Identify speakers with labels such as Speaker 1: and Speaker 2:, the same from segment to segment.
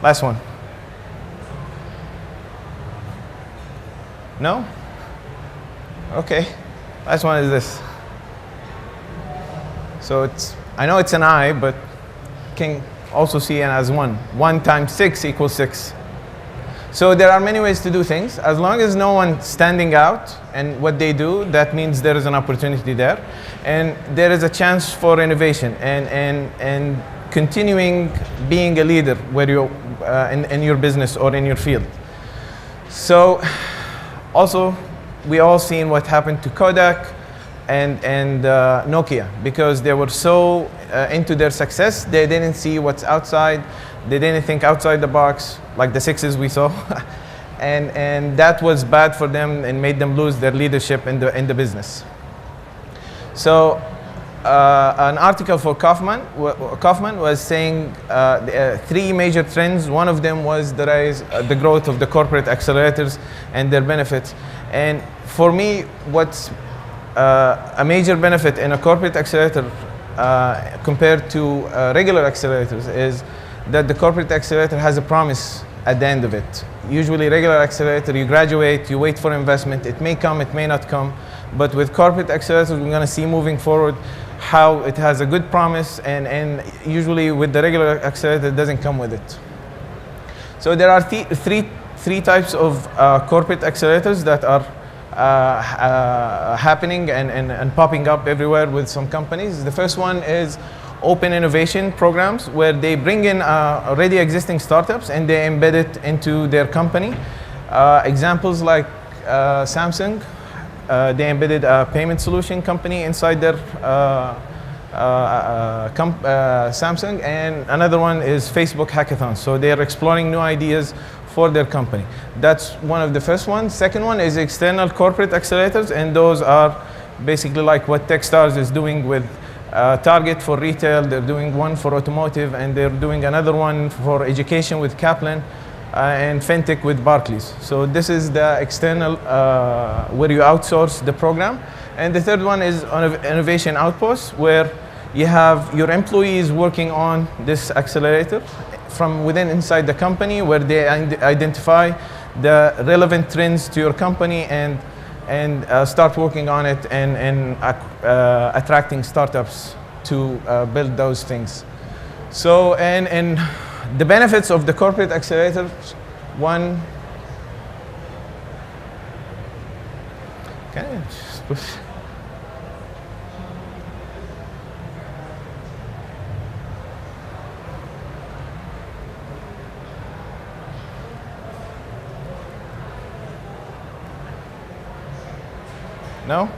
Speaker 1: Last one. No? Okay. Last one is this. So I know it's an I, but can also see it as 1. 1 times 6 equals 6. So there are many ways to do things. As long as no one's standing out and what they do, that means there is an opportunity there. And there is a chance for innovation and continuing being a leader where you in your business or in your field. So also, we all seen what happened to Kodak and Nokia, because they were so into their success, they didn't see what's outside. They didn't think outside the box, like the 6s we saw, and that was bad for them and made them lose their leadership in the business. So an article for Kaufman was saying 3 major trends. One of them was the growth of the corporate accelerators and their benefits. And for me, what's a major benefit in a corporate accelerator compared to regular accelerators is that the corporate accelerator has a promise at the end of it. Usually regular accelerator, you graduate, you wait for investment, it may come, it may not come, but with corporate accelerators, we're going to see moving forward how it has a good promise, and usually with the regular accelerator, it doesn't come with it. So there are three types of corporate accelerators that are happening and popping up everywhere with some companies. The first one is open innovation programs, where they bring in already existing startups and they embed it into their company. Examples like Samsung, they embedded a payment solution company inside their Samsung, and another one is Facebook Hackathon. So they are exploring new ideas for their company. That's one of the first ones. Second one is external corporate accelerators, and those are basically like what Techstars is doing with Target for retail. They're doing one for automotive, and they're doing another one for education with Kaplan, and fintech with Barclays. So this is the external where you outsource the program. And the third one is on innovation outposts, where you have your employees working on this accelerator from within inside the company, where they identify the relevant trends to your company and start working on it and attracting startups to build those things. So, and the benefits of the corporate accelerator, one, can I just push? No?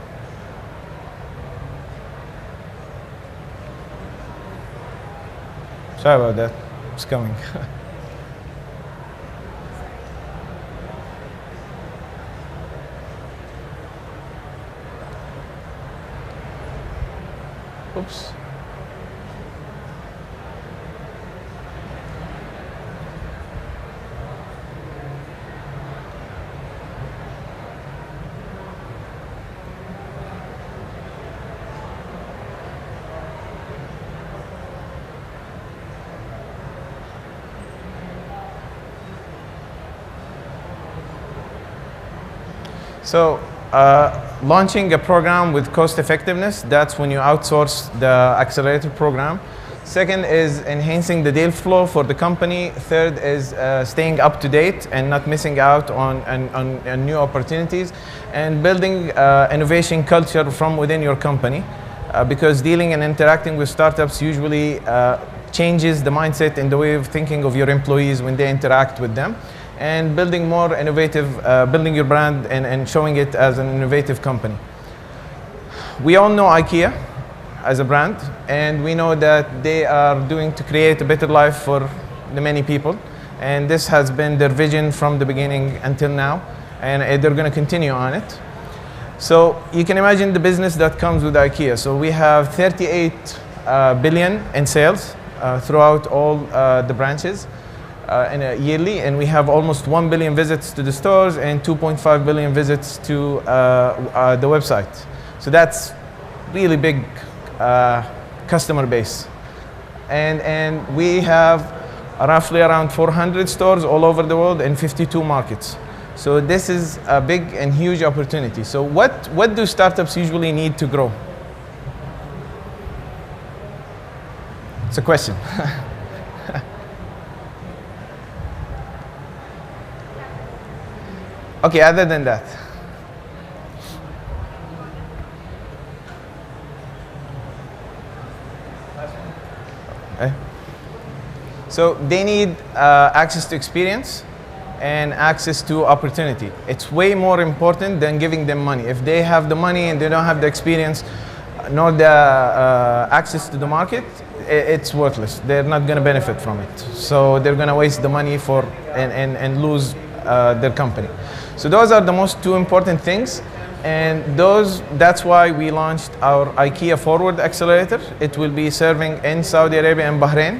Speaker 1: Sorry about that. It's coming. Oops. So launching a program with cost effectiveness, that's when you outsource the accelerator program. Second is enhancing the deal flow for the company. Third is staying up to date and not missing out on new opportunities, and building innovation culture from within your company, because dealing and interacting with startups usually changes the mindset and the way of thinking of your employees when they interact with them. And building more innovative, building your brand and showing it as an innovative company. We all know IKEA as a brand, and we know that they are doing to create a better life for the many people. And this has been their vision from the beginning until now, and they're going to continue on it. So you can imagine the business that comes with IKEA. So we have 38 billion in sales throughout all the branches. Yearly, and we have almost 1 billion visits to the stores and 2.5 billion visits to the website. So that's really big customer base. And we have roughly around 400 stores all over the world in 52 markets. So this is a big and huge opportunity. So what do startups usually need to grow? It's a question. Okay, other than that. So they need access to experience and access to opportunity. It's way more important than giving them money. If they have the money and they don't have the experience nor the access to the market, it's worthless. They're not going to benefit from it. So they're going to waste the money for and lose their company. So those are the most two important things. And that's why we launched our IKEA Forward Accelerator. It will be serving in Saudi Arabia and Bahrain.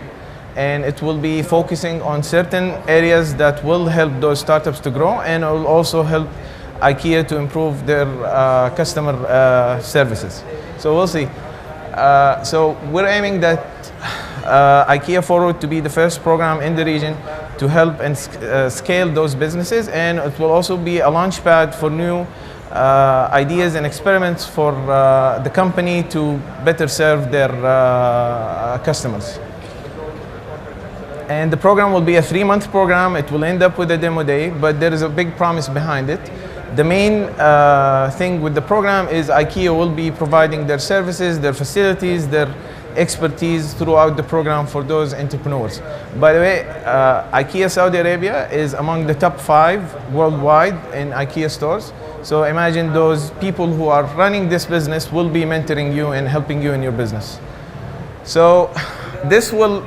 Speaker 1: And it will be focusing on certain areas that will help those startups to grow and will also help IKEA to improve their customer services. So we'll see. So we're aiming that IKEA Forward to be the first program in the region to help and scale those businesses, and it will also be a launchpad for new ideas and experiments for the company to better serve their customers. And the program will be a 3-month program. It will end up with a demo day, but there is a big promise behind it. The main thing with the program is IKEA will be providing their services, their facilities, their expertise throughout the program for those entrepreneurs. By the way, IKEA Saudi Arabia is among the top 5 worldwide in IKEA stores. So imagine those people who are running this business will be mentoring you and helping you in your business. So this will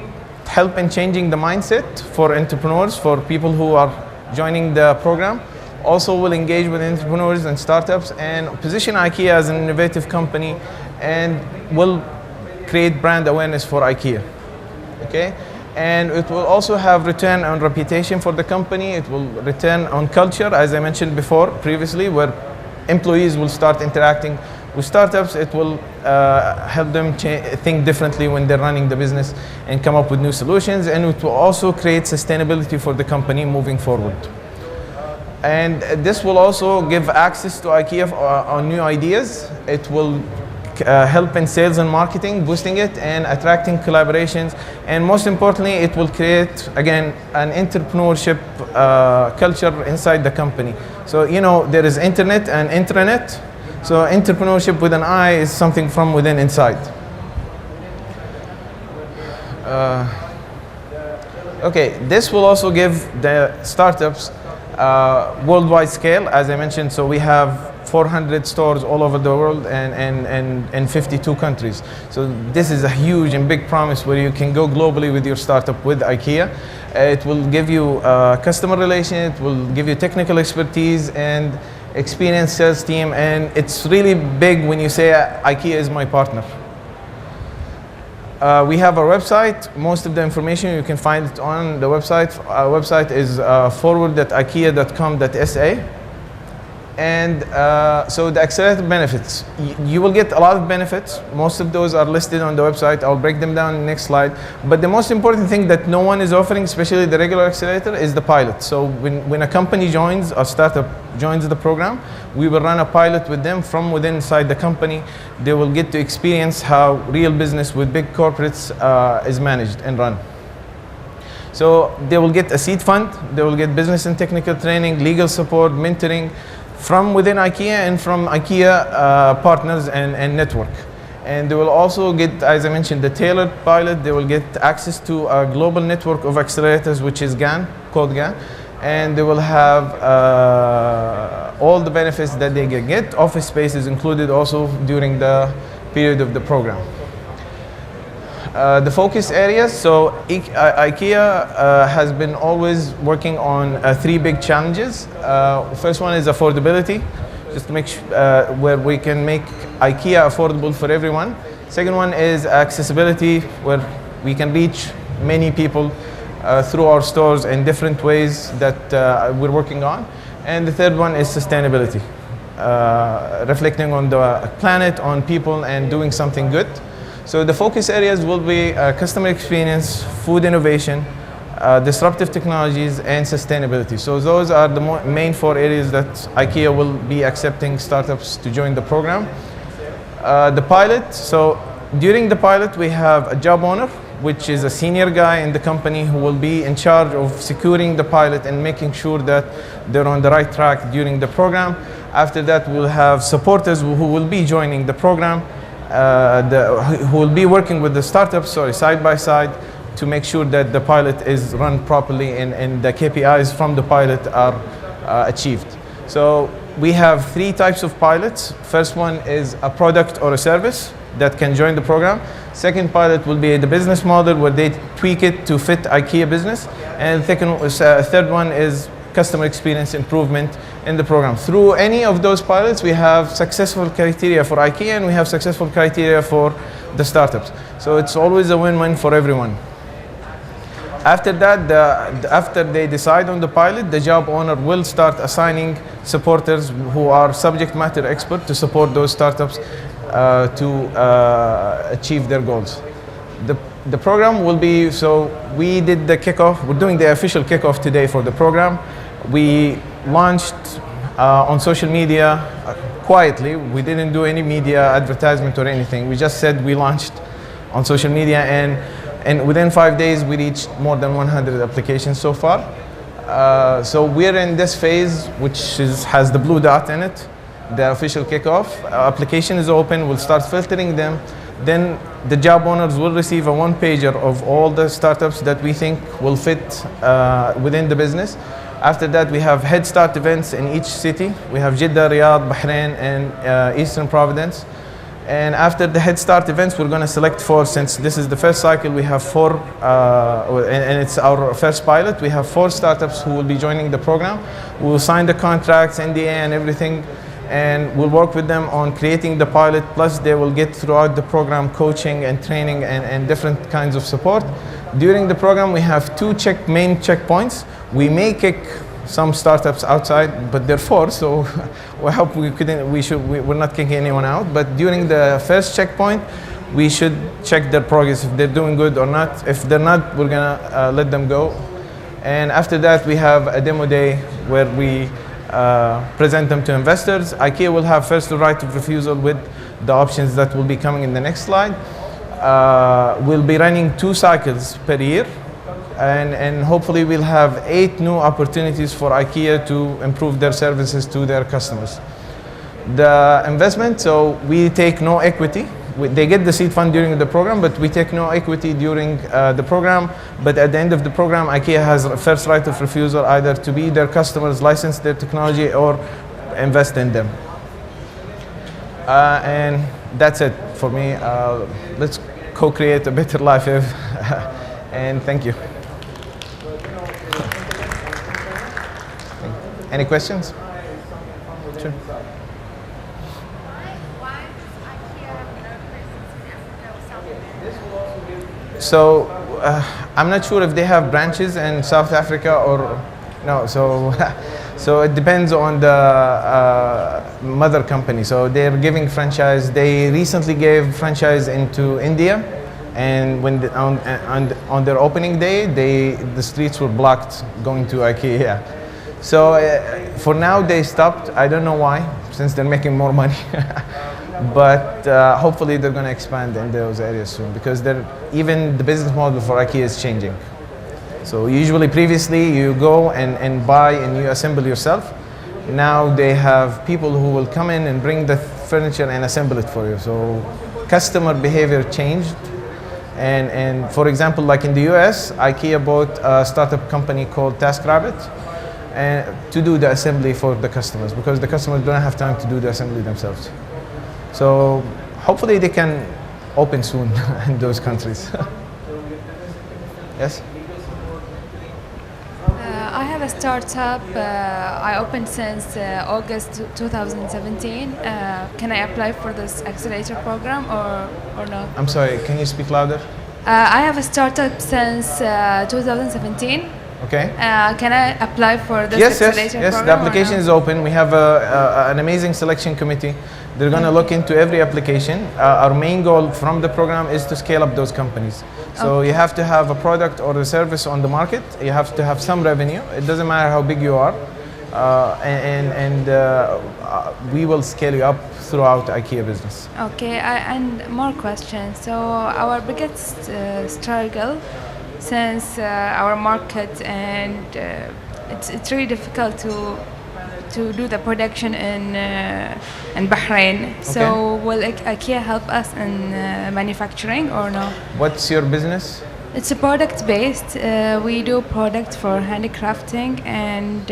Speaker 1: help in changing the mindset for entrepreneurs, for people who are joining the program. Also will engage with entrepreneurs and startups and position IKEA as an innovative company, and will create brand awareness for IKEA. Okay? And it will also have return on reputation for the company. It will return on culture, as I mentioned before previously, where employees will start interacting with startups. It will help them think differently when they're running the business and come up with new solutions. And it will also create sustainability for the company moving forward. And this will also give access to IKEA on new ideas. It will help in sales and marketing, boosting it and attracting collaborations. And most importantly, it will create, again, an entrepreneurship culture inside the company. So, you know, there is internet and intranet. So entrepreneurship with an I is something from within inside. Okay, this will also give the startups worldwide scale, as I mentioned. So we have 400 stores all over the world and 52 countries. So this is a huge and big promise where you can go globally with your startup with IKEA. It will give you customer relation, it will give you technical expertise and experienced sales team, and it's really big when you say IKEA is my partner. We have our website. Most of the information you can find it on the website. Our website is forward.ikea.com.sa. And so the accelerator benefits. You will get a lot of benefits. Most of those are listed on the website. I'll break them down in the next slide. But the most important thing that no one is offering, especially the regular accelerator, is the pilot. So when a company joins, a startup joins the program, we will run a pilot with them from within inside the company. They will get to experience how real business with big corporates is managed and run. So they will get a seed fund. They will get business and technical training, legal support, mentoring, from within IKEA and from IKEA partners and network. And they will also get, as I mentioned, the tailored pilot. They will get access to a global network of accelerators, which is GAN, called GAN. And they will have all the benefits that they can get. Office space is included also during the period of the program. The focus areas, so IKEA has been always working on 3 big challenges. First one is affordability, just to make where we can make IKEA affordable for everyone. Second one is accessibility, where we can reach many people through our stores in different ways that we're working on. And the third one is sustainability, reflecting on the planet, on people, and doing something good. So the focus areas will be customer experience, food innovation, disruptive technologies, and sustainability. So those are the main 4 areas that IKEA will be accepting startups to join the program. The pilot, so during the pilot we have a job owner, which is a senior guy in the company who will be in charge of securing the pilot and making sure that they're on the right track during the program. After that, we'll have supporters who will be joining the program, who will be working with the startups, side by side, to make sure that the pilot is run properly and the KPIs from the pilot are achieved. So we have 3 types of pilots. First one is a product or a service that can join the program. Second pilot will be the business model where they tweak it to fit IKEA business. And third one is customer experience improvement in the program. Through any of those pilots, we have successful criteria for IKEA and we have successful criteria for the startups. So it's always a win-win for everyone. After that, after they decide on the pilot, the job owner will start assigning supporters who are subject matter experts to support those startups to achieve their goals. The program will be, so we did the kickoff, we're doing the official kickoff today for the program. We launched on social media quietly. We didn't do any media advertisement or anything. We just said we launched on social media, and within 5 days we reached more than 100 applications so far. So we're in this phase which has the blue dot in it, the official kickoff. Application is open, we'll start filtering them. Then the job owners will receive a one-pager of all the startups that we think will fit within the business. After that, we have head start events in each city. We have Jeddah, Riyadh, Bahrain, and Eastern Providence. And after the head start events, we're going to select 4. Since this is the first cycle, we have 4, and it's our first pilot. We have 4 startups who will be joining the program. We will sign the contracts, NDA, and everything, and we'll work with them on creating the pilot. Plus, they will get throughout the program coaching and training and different kinds of support. During the program, we have 2 main checkpoints. We may kick some startups outside, but they're 4, so we hope we're not kicking anyone out. But during the first checkpoint, we should check their progress, if they're doing good or not. If they're not, we're gonna let them go. And after that, we have a demo day where we present them to investors. IKEA will have first the right of refusal with the options that will be coming in the next slide. We'll be running 2 cycles per year. And hopefully we'll have 8 new opportunities for IKEA to improve their services to their customers. The investment, so we take no equity. They get the seed fund during the program, but we take no equity during the program. But at the end of the program, IKEA has a first right of refusal either to be their customers, license their technology, or invest in them. And that's it for me. Let's co-create a better life. And thank you. Any questions? Sure.
Speaker 2: Why does IKEA have no presence in Africa or South America?
Speaker 1: So I'm not sure if they have branches in South Africa or no. So it depends on the mother company. So they're giving franchise. They recently gave franchise into India, and when on their opening day, the streets were blocked going to IKEA. So for now they stopped. I don't know why, since they're making more money. But hopefully they're going to expand in those areas soon, because even the business model for IKEA is changing. So usually previously you go and buy and you assemble yourself. Now they have people who will come in and bring the furniture and assemble it for you. So customer behavior changed. And for example, like in the US, IKEA bought a startup company called TaskRabbit to do the assembly for the customers, because the customers don't have time to do the assembly themselves. So hopefully they can open soon in those countries. Yes?
Speaker 3: I have a startup. I opened since August 2017. Can I apply for this accelerator program or no?
Speaker 1: I'm sorry, can you speak louder?
Speaker 3: I have a startup since 2017.
Speaker 1: Okay.
Speaker 3: Can I apply for this
Speaker 1: Yes,
Speaker 3: accelerator
Speaker 1: yes. The
Speaker 3: program or
Speaker 1: application
Speaker 3: no?
Speaker 1: is open. We have an amazing selection committee. They're going to look into every application. Our main goal from the program is to scale up those companies. So you have to have a product or a service on the market. You have to have some revenue. It doesn't matter how big you are. We will scale you up throughout IKEA business.
Speaker 3: Okay, and more questions. So our biggest struggle since our market and it's really difficult to do the production in Bahrain. So will IKEA help us in manufacturing or no?
Speaker 1: What's your business?
Speaker 3: It's a product based. We do product for handicrafting and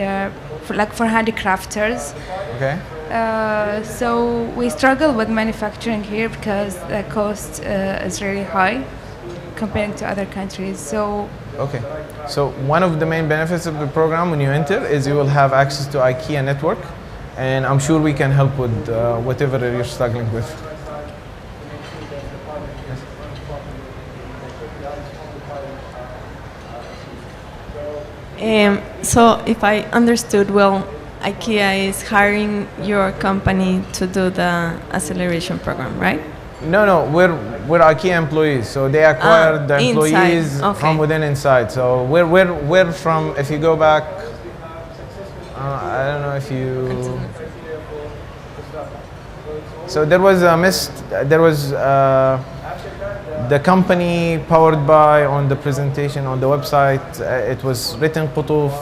Speaker 3: for handicrafters.
Speaker 1: Okay.
Speaker 3: So we struggle with manufacturing here because the cost is really high compared to other countries. So
Speaker 1: okay. So one of the main benefits of the program when you enter is you will have access to IKEA network, and I'm sure we can help with whatever you're struggling with.
Speaker 4: So if I understood well, IKEA is hiring your company to do the acceleration program, right?
Speaker 1: No, we're IKEA employees, so they acquired the employees from within inside. So we're from. If you go back, I don't know if you. So there was the company powered by on the presentation on the website. It was written Qotuf.